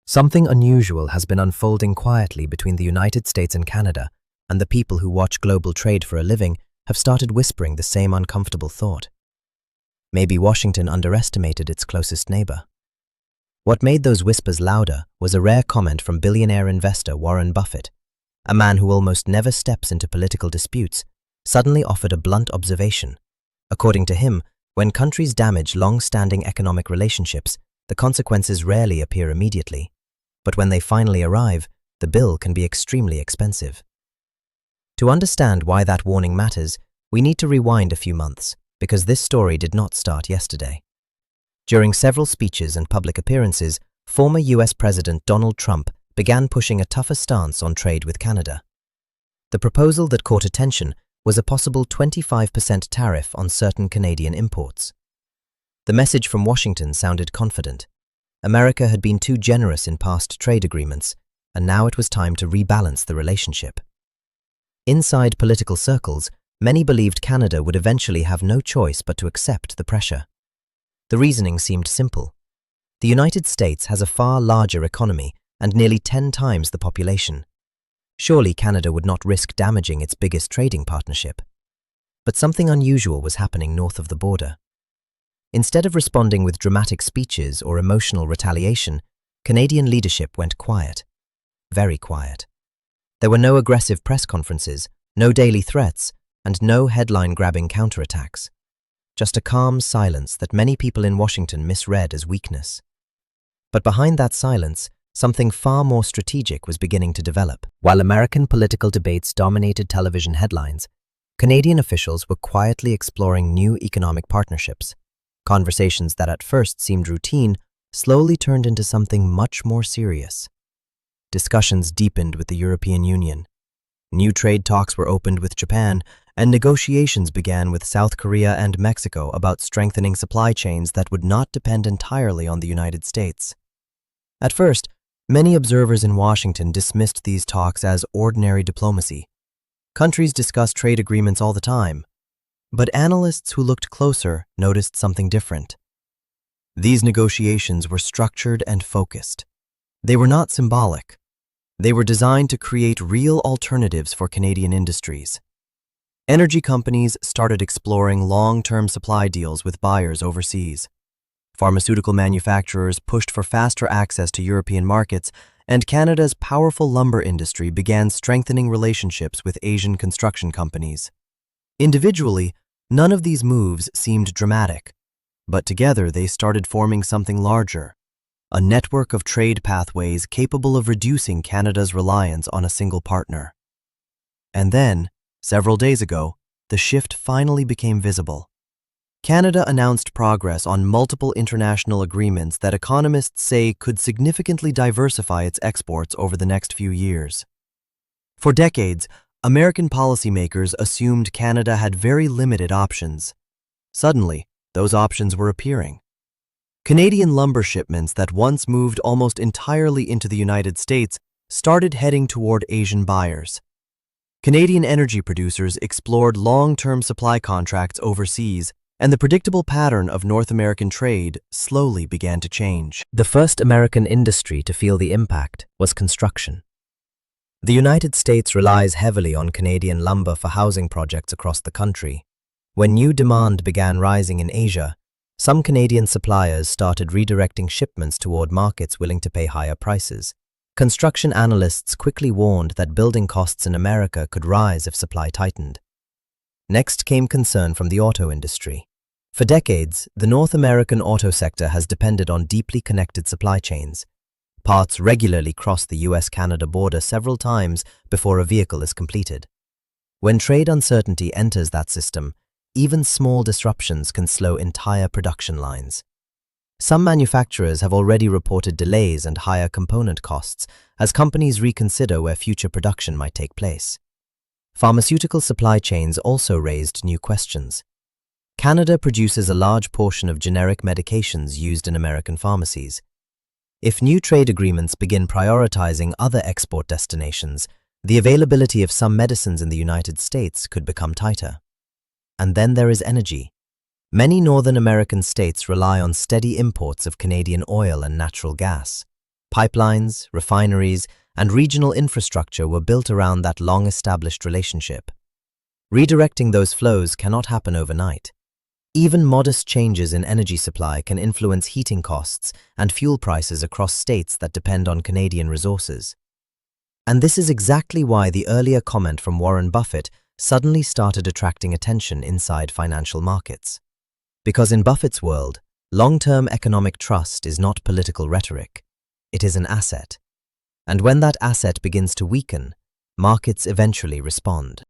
Something unusual has been unfolding quietly between the United States and Canada, and the people who watch global trade for a living have started whispering the same uncomfortable thought. Maybe Washington underestimated its closest neighbor. What made those whispers louder was a rare comment from billionaire investor Warren Buffett, a man who almost never steps into political disputes, suddenly offered a blunt observation. According to him, when countries damage long-standing economic relationships, the consequences rarely appear immediately. But when they finally arrive, the bill can be extremely expensive. To understand why that warning matters, we need to rewind a few months, because this story did not start yesterday. During several speeches and public appearances, former US President Donald Trump began pushing a tougher stance on trade with Canada. The proposal that caught attention was a possible 25% tariff on certain Canadian imports. The message from Washington sounded confident. America had been too generous in past trade agreements, and now it was time to rebalance the relationship. Inside political circles, many believed Canada would eventually have no choice but to accept the pressure. The reasoning seemed simple. The United States has a far larger economy and nearly 10 times the population. Surely Canada would not risk damaging its biggest trading partnership. But something unusual was happening north of the border. Instead of responding with dramatic speeches or emotional retaliation, Canadian leadership went quiet. Very quiet. There were no aggressive press conferences, no daily threats, and no headline-grabbing counterattacks. Just a calm silence that many people in Washington misread as weakness. But behind that silence, something far more strategic was beginning to develop. While American political debates dominated television headlines, Canadian officials were quietly exploring new economic partnerships. Conversations that at first seemed routine slowly turned into something much more serious. Discussions deepened with the European Union. New trade talks were opened with Japan, and negotiations began with South Korea and Mexico about strengthening supply chains that would not depend entirely on the United States. At first, many observers in Washington dismissed these talks as ordinary diplomacy. Countries discuss trade agreements all the time. But analysts who looked closer noticed something different. These negotiations were structured and focused. They were not symbolic. They were designed to create real alternatives for Canadian industries. Energy companies started exploring long-term supply deals with buyers overseas. Pharmaceutical manufacturers pushed for faster access to European markets, and Canada's powerful lumber industry began strengthening relationships with Asian construction companies. Individually, none of these moves seemed dramatic, but together they started forming something larger, a network of trade pathways capable of reducing Canada's reliance on a single partner. And then, several days ago, the shift finally became visible. Canada announced progress on multiple international agreements that economists say could significantly diversify its exports over the next few years. For decades, American policymakers assumed Canada had very limited options. Suddenly, those options were appearing. Canadian lumber shipments that once moved almost entirely into the United States started heading toward Asian buyers. Canadian energy producers explored long-term supply contracts overseas, and the predictable pattern of North American trade slowly began to change. The first American industry to feel the impact was construction. The United States relies heavily on Canadian lumber for housing projects across the country. When new demand began rising in Asia, some Canadian suppliers started redirecting shipments toward markets willing to pay higher prices. Construction analysts quickly warned that building costs in America could rise if supply tightened. Next came concern from the auto industry. For decades, the North American auto sector has depended on deeply connected supply chains. Parts regularly cross the US-Canada border several times before a vehicle is completed. When trade uncertainty enters that system, even small disruptions can slow entire production lines. Some manufacturers have already reported delays and higher component costs as companies reconsider where future production might take place. Pharmaceutical supply chains also raised new questions. Canada produces a large portion of generic medications used in American pharmacies. If new trade agreements begin prioritizing other export destinations, the availability of some medicines in the United States could become tighter. And then there is energy. Many Northern American states rely on steady imports of Canadian oil and natural gas. Pipelines, refineries, and regional infrastructure were built around that long-established relationship. Redirecting those flows cannot happen overnight. Even modest changes in energy supply can influence heating costs and fuel prices across states that depend on Canadian resources. And this is exactly why the earlier comment from Warren Buffett suddenly started attracting attention inside financial markets. Because in Buffett's world, long-term economic trust is not political rhetoric. It is an asset. And when that asset begins to weaken, markets eventually respond.